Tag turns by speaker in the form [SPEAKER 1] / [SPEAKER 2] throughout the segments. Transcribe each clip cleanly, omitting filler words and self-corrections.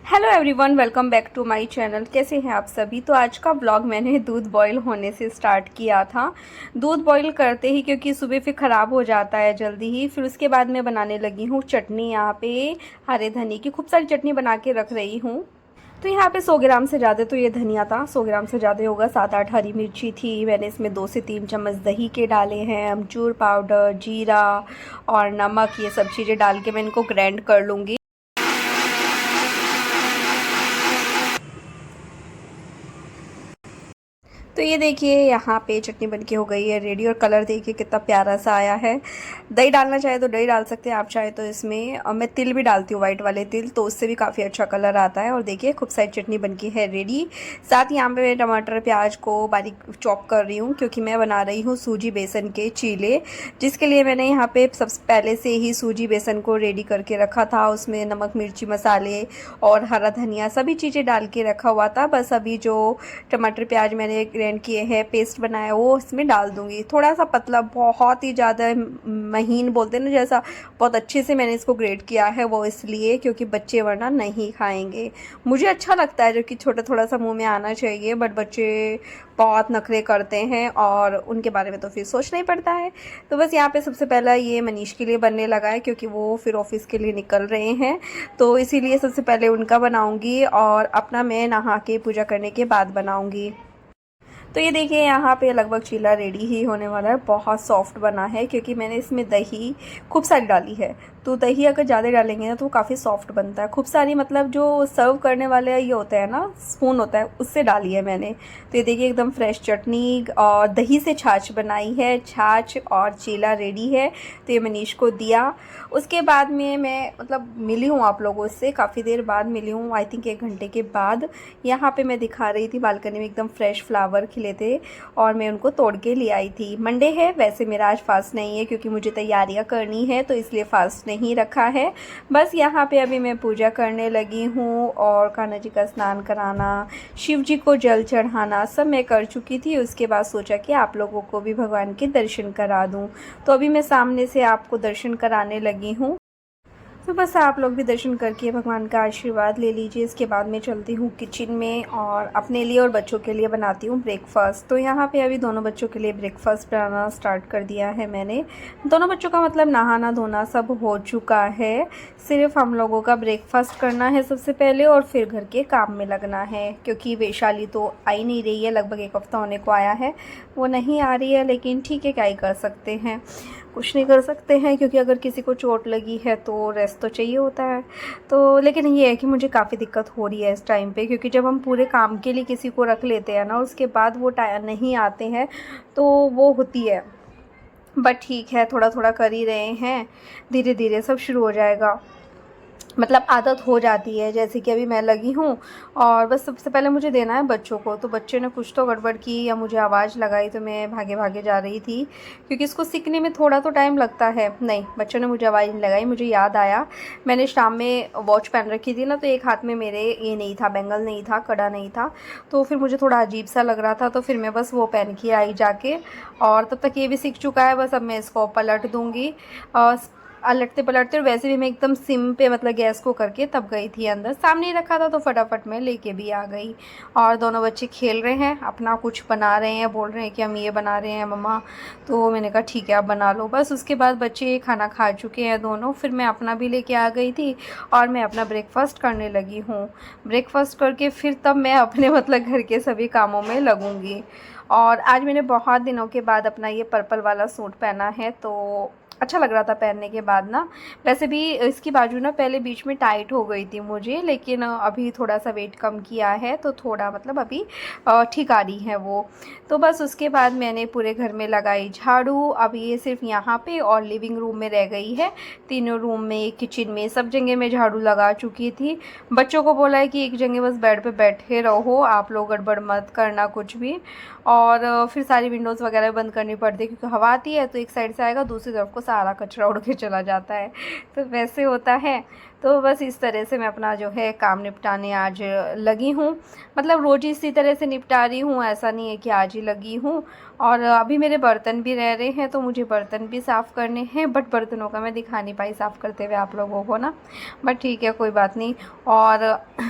[SPEAKER 1] Hello everyone, welcome back to my channel. कैसे हैं आप सभी। तो आज का ब्लॉग मैंने दूध बॉईल होने से स्टार्ट किया था। दूध बॉईल करते ही, क्योंकि सुबह फिर ख़राब हो जाता है जल्दी ही। फिर उसके बाद मैं बनाने लगी हूँ चटनी। यहाँ पे हरे धनिया की खूब सारी चटनी बना के रख रही हूँ। तो यहाँ पे 100 ग्राम से ज़्यादा तो ये धनिया था, 100 ग्राम से ज़्यादा होगा। 7-8 हरी मिर्ची थी। मैंने इसमें 2 से 3 चम्मच दही के डाले हैं, अमचूर पाउडर, जीरा और नमक, ये सब चीज़ें डाल के मैं इनको ग्राइंड कर लूँगी। तो ये देखिए यहाँ पे चटनी बनके हो गई है रेडी, और कलर देखिए कितना प्यारा सा आया है। दही डालना चाहे तो दही डाल सकते हैं आप, चाहे तो इसमें मैं तिल भी डालती हूँ, वाइट वाले तिल, तो उससे भी काफ़ी अच्छा कलर आता है। और देखिए खूब सारी चटनी बनकी है रेडी। साथ ही यहाँ पे मैं टमाटर प्याज को बारीक चॉप कर रही हूँ, क्योंकि मैं बना रही हूँ सूजी बेसन के चीले, जिसके लिए मैंने यहाँ पे सबसे पहले से ही सूजी बेसन को रेडी करके रखा था। उसमें नमक मिर्ची मसाले और हरा धनिया सभी चीज़ें डाल के रखा हुआ था। बस अभी जो टमाटर प्याज मैंने ग्राइंड किए हैं, पेस्ट बनाया, वो इसमें डाल दूंगी। थोड़ा सा पतला, बहुत ही ज़्यादा महीन बोलते हैं ना, जैसा बहुत अच्छे से मैंने इसको ग्रेट किया है, वो इसलिए क्योंकि बच्चे वरना नहीं खाएंगे। मुझे अच्छा लगता है जो कि छोटा थोड़ा सा मुंह में आना चाहिए, बट बच्चे बहुत नखरे करते हैं और उनके बारे में तो फिर सोचना ही पड़ता है। तो बस यहाँ पे सबसे पहला ये मनीष के लिए बनने लगा है, क्योंकि वो फिर ऑफिस के लिए निकल रहे हैं, तो इसीलिए सबसे पहले उनका बनाऊंगी और अपना मैं नहा के पूजा करने के बाद बनाऊंगी। तो ये देखिए यहाँ पे लगभग चीला रेडी ही होने वाला है। बहुत सॉफ्ट बना है, क्योंकि मैंने इसमें दही खूब सारी डाली है। तो दही अगर ज़्यादा डालेंगे ना तो वो काफ़ी सॉफ्ट बनता है। खूब सारी मतलब जो सर्व करने वाले ये होता है ना, स्पून होता है, उससे डाली है मैंने। तो ये देखिए एकदम फ्रेश चटनी और दही से छाछ बनाई है। छाछ और चीला रेडी है। तो ये मनीष को दिया। उसके बाद में मैं मतलब मिली हूँ आप लोगों से, काफ़ी देर बाद मिली हूँ, आई थिंक 1 घंटे के बाद। यहाँ पे मैं दिखा रही थी बालकनी में एकदम फ्रेश फ्लावर खिले थे, और मैं उनको तोड़ के ले आई थी। मंडे है, वैसे मेरा आज फास्ट नहीं है, क्योंकि मुझे तैयारियां करनी है, तो इसलिए फास्ट नहीं रखा है। बस यहाँ पे अभी मैं पूजा करने लगी हूँ, और कान्हा जी का स्नान कराना, शिव जी को जल चढ़ाना सब मैं कर चुकी थी। उसके बाद सोचा कि आप लोगों को भी भगवान के दर्शन करा दूँ, तो अभी मैं सामने से आपको दर्शन कराने लगी हूँ। तो बस आप लोग भी दर्शन करके भगवान का आशीर्वाद ले लीजिए। इसके बाद मैं चलती हूँ किचन में, और अपने लिए और बच्चों के लिए बनाती हूँ ब्रेकफास्ट। तो यहाँ पे अभी दोनों बच्चों के लिए ब्रेकफास्ट बनाना स्टार्ट कर दिया है मैंने। दोनों बच्चों का मतलब नहाना धोना सब हो चुका है। सिर्फ हम लोगों का ब्रेकफास्ट करना है सबसे पहले, और फिर घर के काम में लगना है। क्योंकि वैशाली तो आई नहीं रही है, लगभग 1 हफ्ता होने को आया है, वो नहीं आ रही है। लेकिन ठीक है, क्या ही कर सकते हैं, कुछ नहीं कर सकते हैं, क्योंकि अगर किसी को चोट लगी है तो रेस्ट तो चाहिए होता है। तो लेकिन ये है कि मुझे काफ़ी दिक्कत हो रही है इस टाइम पे, क्योंकि जब हम पूरे काम के लिए किसी को रख लेते हैं ना, उसके बाद वो टाइम नहीं आते हैं, तो वो होती है। बट ठीक है, थोड़ा थोड़ा कर ही रहे हैं, धीरे धीरे सब शुरू हो जाएगा। मतलब आदत हो जाती है। जैसे कि अभी मैं लगी हूँ, और बस सबसे पहले मुझे देना है बच्चों को। तो बच्चे ने कुछ तो गड़बड़ की या मुझे आवाज़ लगाई, तो मैं भागे भागे जा रही थी, क्योंकि इसको सीखने में थोड़ा तो टाइम लगता है। नहीं, बच्चों ने मुझे आवाज़ नहीं लगाई। मुझे याद आया, मैंने शाम में वॉच पहन रखी थी ना, तो एक हाथ में मेरे ये नहीं था, बैंगल नहीं था, कड़ा नहीं था, तो फिर मुझे थोड़ा अजीब सा लग रहा था। तो फिर मैं बस वो पहन के आई जाके, और तब तक ये भी सीख चुका है। बस अब मैं इसको पलट दूँगी। पलटते पलटते, और वैसे भी मैं एकदम सिम पे मतलब गैस को करके तब गई थी अंदर। सामने ही रखा था, तो फटाफट मैं लेके भी आ गई। और दोनों बच्चे खेल रहे हैं, अपना कुछ बना रहे हैं, बोल रहे हैं कि हम ये बना रहे हैं मम्मा। तो मैंने कहा ठीक है, आप बना लो। बस उसके बाद बच्चे खाना खा चुके हैं दोनों, फिर मैं अपना भी लेके आ गई थी, और मैं अपना ब्रेकफास्ट करने लगी हूँ। ब्रेकफास्ट करके फिर तब मैं अपने मतलब घर के सभी कामों में लगूँगी। और आज मैंने बहुत दिनों के बाद अपना ये पर्पल वाला सूट पहना है, तो अच्छा लग रहा था पहनने के बाद ना। वैसे भी इसकी बाजू ना पहले बीच में टाइट हो गई थी मुझे, लेकिन अभी थोड़ा सा वेट कम किया है, तो थोड़ा मतलब अभी ठीक आ रही है वो। तो बस उसके बाद मैंने पूरे घर में लगाई झाड़ू। अब ये सिर्फ यहाँ पे और लिविंग रूम में रह गई है। तीनों रूम में, किचन में, सब जगह मैं झाड़ू लगा चुकी थी। बच्चों को बोला है कि एक जगह बस बेड पे बैठे रहो, आप लोग गड़बड़ मत करना कुछ भी। और फिर सारी विंडोज़ वगैरह बंद करनी पड़ती है, क्योंकि हवा आती है तो एक साइड से आएगा, दूसरी तरफ को सारा कचरा उड़ के चला जाता है, तो वैसे होता है। तो बस इस तरह से मैं अपना जो है काम निपटाने आज लगी हूँ। मतलब रोज़ इसी तरह से निपटा रही हूँ, ऐसा नहीं है कि आज ही लगी हूँ। और अभी मेरे बर्तन भी रह रहे हैं तो मुझे बर्तन भी साफ़ करने हैं, बट बर्तनों का मैं दिखा नहीं पाई साफ़ करते हुए आप लोगों को ना, बट ठीक है कोई बात नहीं। और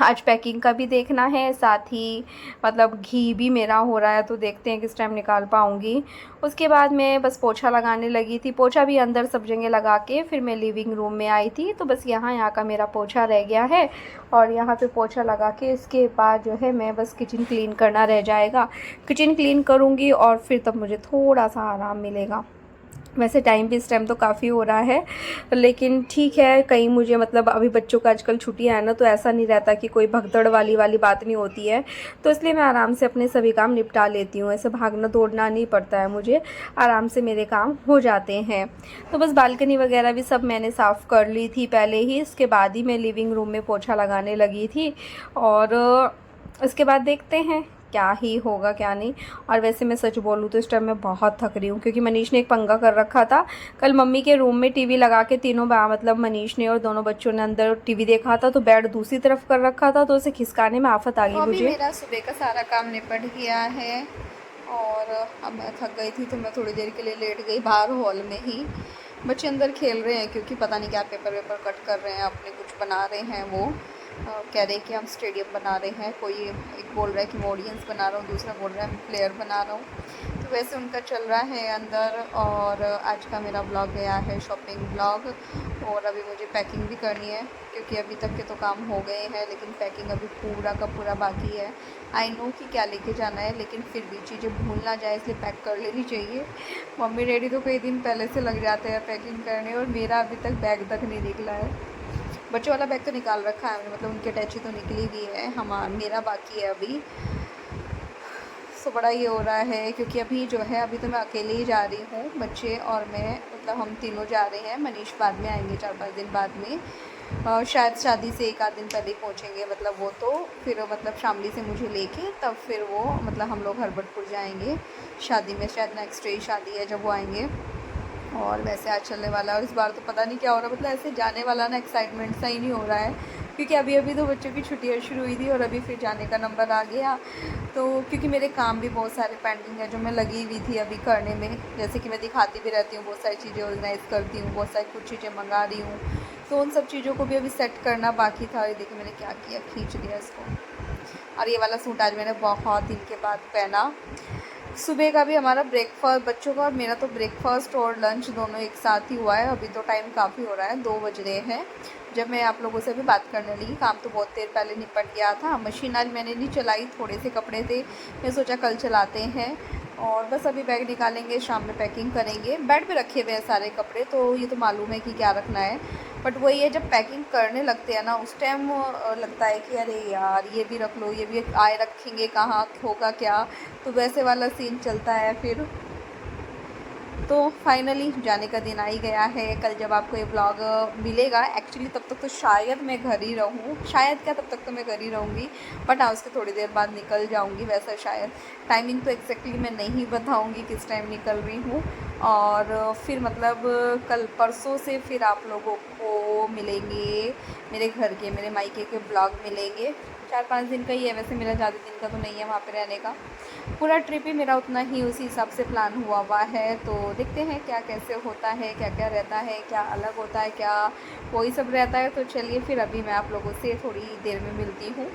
[SPEAKER 1] आज पैकिंग का भी देखना है, साथ ही मतलब घी भी मेरा हो रहा है, तो देखते हैं किस टाइम निकाल पाऊँगी। उसके बाद मैं बस पोछा लगाने लगी थी, पोछा भी अंदर सब जगह लगा के फिर मैं लिविंग रूम में आई थी। तो बस यहाँ का मेरा पोछा रह गया है और यहाँ पे पोछा लगा के इसके बाद जो है मैं बस किचन क्लीन करना रह जाएगा। किचन क्लीन करूँगी और फिर तब मुझे थोड़ा सा आराम मिलेगा। वैसे टाइम भी इस टाइम तो काफ़ी हो रहा है, लेकिन ठीक है, कहीं मुझे मतलब अभी बच्चों का आजकल छुट्टियाँ हैं ना, तो ऐसा नहीं रहता कि कोई भगदड़ वाली बात नहीं होती है। तो इसलिए मैं आराम से अपने सभी काम निपटा लेती हूँ, ऐसे भागना दौड़ना नहीं पड़ता है मुझे, आराम से मेरे काम हो जाते हैं। तो बस बालकनी वगैरह भी सब मैंने साफ़ कर ली थी पहले ही, इसके बाद ही मैं लिविंग रूम में पोछा लगाने लगी थी। और इसके बाद देखते हैं क्या ही होगा क्या नहीं। और वैसे मैं सच बोलूँ तो इस टाइम मैं बहुत थक रही हूँ, क्योंकि मनीष ने एक पंगा कर रखा था। कल मम्मी के रूम में टीवी लगा के तीनों मतलब मनीष ने और दोनों बच्चों ने अंदर टीवी देखा था, तो बेड दूसरी तरफ कर रखा था, तो उसे खिसकाने में आफत आ गई मुझे। मेरा सुबह का सारा काम निपट गया है और अब मैं थक गई थी तो मैं थोड़ी देर के लिए लेट गई बाहर हॉल में ही। बच्चे अंदर खेल रहे हैं क्योंकि पता नहीं क्या पेपर वेपर कट कर रहे हैं, अपने कुछ बना रहे हैं। वो कह रहे हैं कि हम स्टेडियम बना रहे हैं, कोई एक बोल रहा है कि मैं ऑडियंस बना रहा हूँ, दूसरा बोल रहा है मैं प्लेयर बना रहा हूँ। तो वैसे उनका चल रहा है अंदर। और आज का मेरा ब्लॉग गया है शॉपिंग ब्लॉग, और अभी मुझे पैकिंग भी करनी है क्योंकि अभी तक के तो काम हो गए हैं, लेकिन पैकिंग अभी पूरा का पूरा बाकी है। आई नो कि क्या लेके जाना है, लेकिन फिर भी चीज़ें भूल ना जाए इसलिए पैक कर लेनी चाहिए। मम्मी डैडी तो कई दिन पहले से लग जाते हैं पैकिंग करने, और मेरा अभी तक बैग तक नहीं निकला है। बच्चों वाला बैग तो निकाल रखा है, मतलब उनकी अटैची तो निकली हुई है, मेरा बाकी है अभी। तो बड़ा ये हो रहा है क्योंकि अभी जो है अभी तो मैं अकेले ही जा रही हूँ, बच्चे और मैं, मतलब हम तीनों जा रहे हैं। मनीष बाद में आएंगे 4-5 दिन बाद में, शायद शादी से 1 आध दिन पहले ही पहुँचेंगे, मतलब वो तो फिर मतलब शामली से मुझे लेके तब फिर वो मतलब हम लोग हरबटपुर जाएंगे शादी में, शायद नेक्स्ट डे शादी है जब वो आएंगे। और वैसे आज चलने वाला है, और इस बार तो पता नहीं क्या हो रहा है, मतलब ऐसे जाने वाला ना एक्साइटमेंट सा ही नहीं हो रहा है, क्योंकि अभी अभी तो बच्चों की छुट्टियाँ शुरू हुई थी और अभी फिर जाने का नंबर आ गया। तो क्योंकि मेरे काम भी बहुत सारे पेंडिंग है जो मैं लगी हुई थी अभी करने में, जैसे कि मैं दिखाती भी रहती हूँ, बहुत सारी चीज़ें ऑर्गेनाइज़ करती हूँ, बहुत सारी कुछ चीज़ें मंगा रही हूँ, तो उन सब चीज़ों को भी अभी सेट करना बाकी था। ये देखिए मैंने क्या किया, खींच दिया इसको। और ये वाला सूट आज मैंने बहुत दिन के बाद पहना। सुबह का भी हमारा ब्रेकफास्ट, बच्चों का और मेरा तो ब्रेकफास्ट और लंच दोनों एक साथ ही हुआ है। अभी तो टाइम काफ़ी हो रहा है, 2 बज रहे हैं जब मैं आप लोगों से भी बात करने लगी। काम तो बहुत देर पहले निपट गया था। मशीन आज मैंने नहीं चलाई, थोड़े से कपड़े थे, मैं सोचा कल चलाते हैं। और बस अभी बैग निकालेंगे, शाम में पैकिंग करेंगे। बेड पे रखे हुए हैं सारे कपड़े, तो ये तो मालूम है कि क्या रखना है, बट वही है जब पैकिंग करने लगते हैं ना उस टाइम लगता है कि अरे यार ये भी रख लो, ये भी आए रखेंगे कहाँ, होगा क्या, तो वैसे वाला सीन चलता है फिर। तो फाइनली जाने का दिन आ ही गया है। कल जब आपको ये ब्लॉग मिलेगा, एक्चुअली तब तक तो शायद मैं घर ही रहूँ, शायद क्या तब तक तो मैं घर ही रहूँगी, बट हाँ उसके थोड़ी देर बाद निकल जाऊँगी। वैसा शायद टाइमिंग तो एक्जैक्टली मैं नहीं बताऊँगी किस टाइम निकल रही हूँ। और फिर मतलब कल परसों से फिर आप लोगों को मिलेंगे मेरे घर के, मेरे मायके के ब्लॉग मिलेंगे। 4-5 दिन का ही है वैसे, मेरा ज़्यादा दिन का तो नहीं है वहाँ पे रहने का। पूरा ट्रिप ही मेरा उतना ही उसी हिसाब से प्लान हुआ है। तो देखते हैं क्या कैसे होता है, क्या क्या रहता है, क्या अलग होता है, क्या वही सब रहता है। तो चलिए फिर अभी मैं आप लोगों से थोड़ी देर में मिलती हूँ।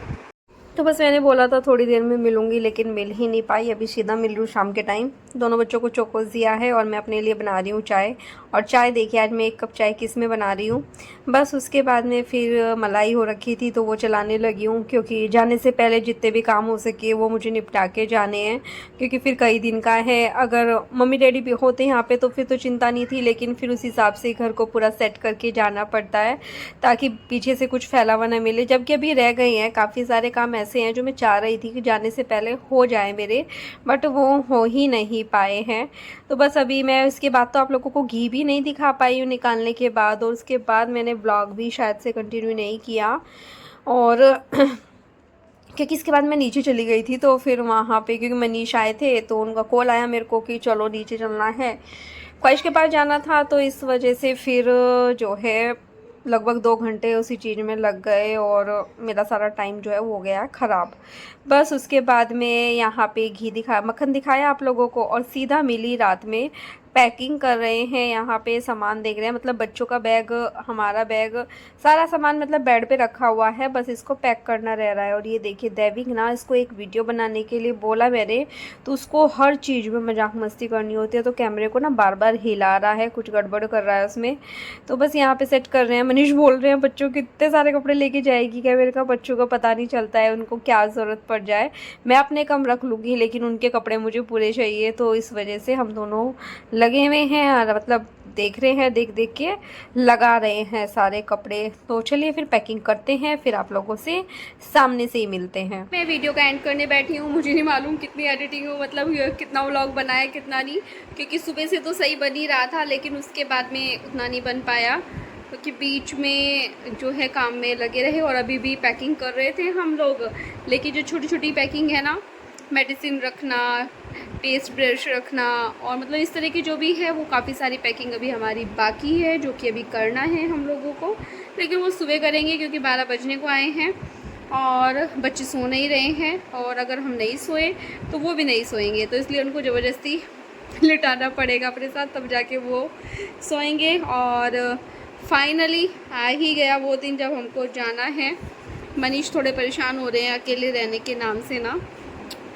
[SPEAKER 1] तो बस मैंने बोला था थोड़ी देर में मिलूंगी, लेकिन मिल ही नहीं पाई। अभी सीधा मिल रही हूँ शाम के टाइम। दोनों बच्चों को चोकोस दिया है और मैं अपने लिए बना रही हूँ चाय। और चाय देखिए आज मैं 1 कप चाय किस में बना रही हूँ। बस उसके बाद में फिर मलाई हो रखी थी तो वो चलाने लगी हूँ, क्योंकि जाने से पहले जितने भी काम हो सके वो मुझे निपटा के जाने हैं, क्योंकि फिर कई दिन का है। अगर मम्मी डैडी भी होते यहाँ पे तो फिर तो चिंता नहीं थी, लेकिन फिर उस हिसाब से घर को पूरा सेट करके जाना पड़ता है ताकि पीछे से कुछ फैला हुआ ना मिले। जबकि अभी रह गए हैं काफ़ी सारे काम ऐसे हैं जो मैं चाह रही थी कि जाने से पहले हो जाए मेरे, बट वो हो ही नहीं पाए हैं। तो बस अभी मैं इसके बाद तो आप लोगों को घी भी नहीं दिखा पाई हूँ निकालने के बाद, और उसके बाद मैंने ब्लॉग भी शायद से कंटिन्यू नहीं किया। और क्योंकि इसके बाद मैं नीचे चली गई थी, तो फिर वहाँ पे क्योंकि मनीष आए थे तो उनका कॉल आया मेरे को कि चलो नीचे चलना है, ख्वाहिश के पास जाना था, तो इस वजह से फिर जो है लगभग 2 घंटे उसी चीज़ में लग गए और मेरा सारा टाइम जो है वो हो गया ख़राब। बस उसके बाद में यहाँ पे मक्खन दिखाया आप लोगों को और सीधा मिली रात में पैकिंग कर रहे हैं। यहाँ पे सामान देख रहे हैं, मतलब बच्चों का बैग, हमारा बैग, सारा सामान मतलब बेड पे रखा हुआ है, बस इसको पैक करना रह रहा है। और ये देखिए दैविक ना, इसको एक वीडियो बनाने के लिए बोला मैंने, तो उसको हर चीज़ में मजाक मस्ती करनी होती है, तो कैमरे को ना बार बार हिला रहा है, कुछ गड़बड़ कर रहा है उसमें। तो बस यहाँ पे सेट कर रहे हैं। मनीष बोल रहे हैं बच्चों के इतने सारे कपड़े लेके जाएगी क्या? मेरे का बच्चों का पता नहीं चलता है उनको क्या ज़रूरत पड़ जाए। मैं अपने कम रख लूँगी लेकिन उनके कपड़े मुझे पूरे चाहिए, तो इस वजह से हम दोनों लगे हुए हैं और मतलब देख रहे हैं, देख देख के लगा रहे हैं सारे कपड़े। तो चलिए फिर पैकिंग करते हैं, फिर आप लोगों से सामने से ही मिलते हैं। मैं वीडियो का एंड करने बैठी हूँ, मुझे नहीं मालूम कितनी एडिटिंग हो, मतलब कितना व्लॉग बनाया कितना नहीं, क्योंकि सुबह से तो सही बन ही रहा था लेकिन उसके बाद में उतना नहीं बन पाया, क्योंकि बीच में जो है काम में लगे रहे और अभी भी पैकिंग कर रहे थे हम लोग। लेकिन जो छोटी छोटी पैकिंग है ना, मेडिसिन रखना, पेस्ट ब्रश रखना और मतलब इस तरह की जो भी है वो काफ़ी सारी पैकिंग अभी हमारी बाकी है, जो कि अभी करना है हम लोगों को। लेकिन वो सुबह करेंगे क्योंकि 12 बजने को आए हैं और बच्चे सो नहीं रहे हैं, और अगर हम नहीं सोए तो वो भी नहीं सोएंगे, तो इसलिए उनको ज़बरदस्ती लिटाना पड़ेगा अपने साथ, तब जाके वो सोएंगे। और फाइनली आ ही गया वो दिन जब हमको जाना है। मनीष थोड़े परेशान हो रहे हैं अकेले रहने के नाम से ना,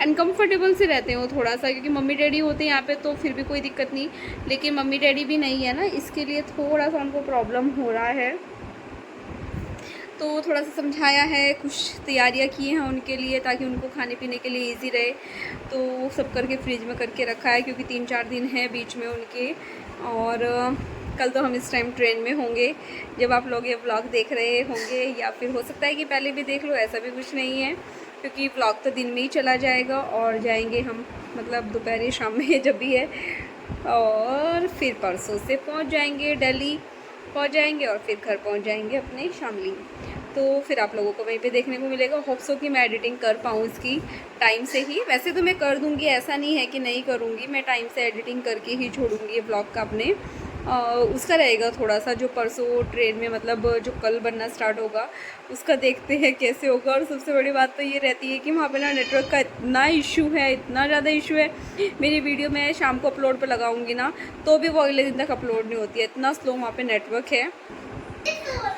[SPEAKER 1] अनकम्फर्टेबल से रहते हैं वो थोड़ा सा, क्योंकि मम्मी डैडी होते हैं यहाँ पे तो फिर भी कोई दिक्कत नहीं, लेकिन मम्मी डैडी भी नहीं है ना, इसके लिए थोड़ा सा उनको प्रॉब्लम हो रहा है। तो थोड़ा सा समझाया है, कुछ तैयारियाँ की हैं उनके लिए ताकि उनको खाने पीने के लिए इजी रहे, तो वो सब करके फ्रिज में करके रखा है, क्योंकि 3-4 दिन है बीच में उनके। और कल तो हम इस टाइम ट्रेन में होंगे जब आप लोग ये व्लॉग देख रहे होंगे, या फिर हो सकता है कि पहले भी देख लो, ऐसा भी कुछ नहीं है, क्योंकि व्लॉग तो दिन में ही चला जाएगा और जाएंगे हम मतलब दोपहर शाम में जब भी है, और फिर परसों से पहुंच जाएंगे, दिल्ली पहुंच जाएंगे और फिर घर पहुंच जाएंगे अपने शामली। तो फिर आप लोगों को वहीं पे देखने को मिलेगा। होप सो कि मैं एडिटिंग कर पाऊँ इसकी टाइम से ही, वैसे तो मैं कर दूँगी, ऐसा नहीं है कि नहीं करूँगी, मैं टाइम से एडिटिंग करके ही छोड़ूँगी व्लॉग का अपने। उसका रहेगा थोड़ा सा जो परसों ट्रेन में, मतलब जो कल बनना स्टार्ट होगा उसका देखते हैं कैसे होगा। और सबसे बड़ी बात तो ये रहती है कि वहाँ पे ना नेटवर्क का इतना इशू है, इतना ज़्यादा इशू है। मेरी वीडियो मैं शाम को अपलोड पे लगाऊंगी ना तो भी वो अगले दिन तक अपलोड नहीं होती है, इतना स्लो वहाँ पे नेटवर्क है।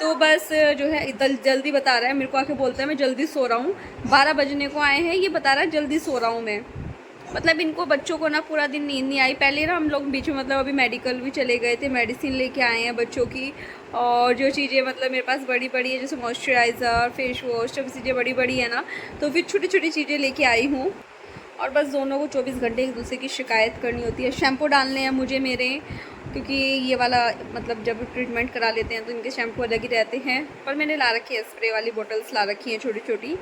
[SPEAKER 1] तो बस जो है जल्दी बता रहा है, मेरे को आके बोलता है मैं जल्दी सो रहा हूँ, 12 बजने को आए हैं, ये बता रहा है जल्दी सो रहा हूँ मैं। मतलब इनको बच्चों को ना पूरा दिन नींद नहीं आई। पहले ना हम लोग बीच में मतलब अभी मेडिकल भी चले गए थे, मेडिसिन लेके आए हैं बच्चों की, और जो चीज़ें मतलब मेरे पास बड़ी बड़ी है जैसे मॉइस्चराइज़र, फेस वॉश, सब चीज़ें बड़ी बड़ी है ना, तो फिर छोटी छोटी चीज़ें लेके आई हूँ। और बस दोनों को 24 घंटे एक दूसरे की शिकायत करनी होती है। शैम्पू डालने हैं मुझे मेरे, क्योंकि ये वाला मतलब जब ट्रीटमेंट करा लेते हैं तो इनके शैम्पू अलग ही रहते हैं। पर मैंने ला रखी है स्प्रे वाली बोटल्स ला रखी हैं छोटी छोटी,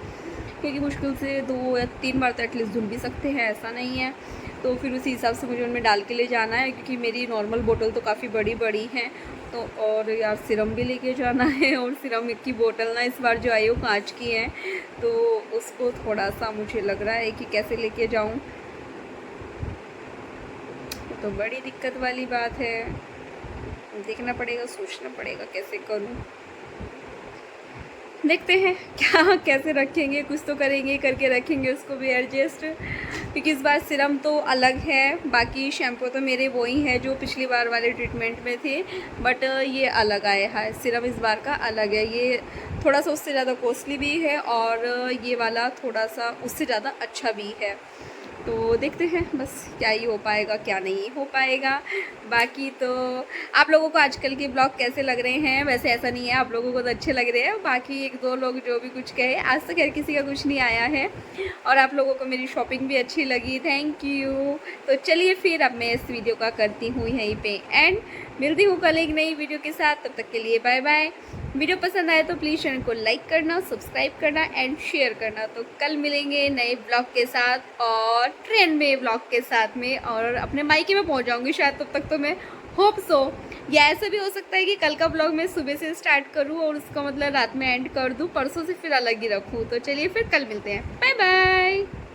[SPEAKER 1] क्योंकि मुश्किल से 2 या 3 बार तो एटलीस्ट धुल भी सकते हैं, ऐसा नहीं है। तो फिर उसी हिसाब से मुझे उनमें डाल के ले जाना है, क्योंकि मेरी नॉर्मल बोतल तो काफ़ी बड़ी बड़ी हैं। तो और यार सिरम भी लेके जाना है, और सिरम की बोतल ना इस बार जो आई वो कांच की है, तो उसको थोड़ा सा मुझे लग रहा है कि कैसे लेके जाऊँ, तो बड़ी दिक्कत वाली बात है। देखना पड़ेगा, सोचना पड़ेगा कैसे करूँ, देखते हैं क्या कैसे रखेंगे, कुछ तो करेंगे, करके रखेंगे उसको भी एडजस्ट, क्योंकि इस बार सिरम तो अलग है, बाकी शैम्पू तो मेरे वो ही है जो पिछली बार वाले ट्रीटमेंट में थे, बट ये अलग आया है, सिरम इस बार का अलग है। ये थोड़ा सा उससे ज़्यादा कॉस्टली भी है और ये वाला थोड़ा सा उससे ज़्यादा अच्छा भी है। तो देखते हैं बस क्या ही हो पाएगा क्या नहीं हो पाएगा। बाकी तो आप लोगों को आजकल के ब्लॉग कैसे लग रहे हैं? वैसे ऐसा नहीं है, आप लोगों को तो अच्छे लग रहे हैं, बाकी 1-2 लोग जो भी कुछ कहे, आज तक किसी का कुछ नहीं आया है, और आप लोगों को मेरी शॉपिंग भी अच्छी लगी, थैंक यू। तो चलिए फिर अब मैं इस वीडियो का करती हूँ यहीं पे एंड, मिलती हूँ कल एक नई वीडियो के साथ, तब तक के लिए बाय बाय। वीडियो पसंद आए तो प्लीज़ चैनल को लाइक करना, सब्सक्राइब करना एंड शेयर करना। तो कल मिलेंगे नए ब्लॉग के साथ और ट्रेन में ब्लॉग के साथ में, और अपने मायके में पहुंच जाऊंगी शायद तब तक तो मैं, होप सो। या ऐसा भी हो सकता है कि कल का ब्लॉग मैं सुबह से स्टार्ट करूं और उसका मतलब रात में एंड कर दूं, परसों से फिर अलग ही रखूं। तो चलिए फिर कल मिलते हैं, बाय बाय।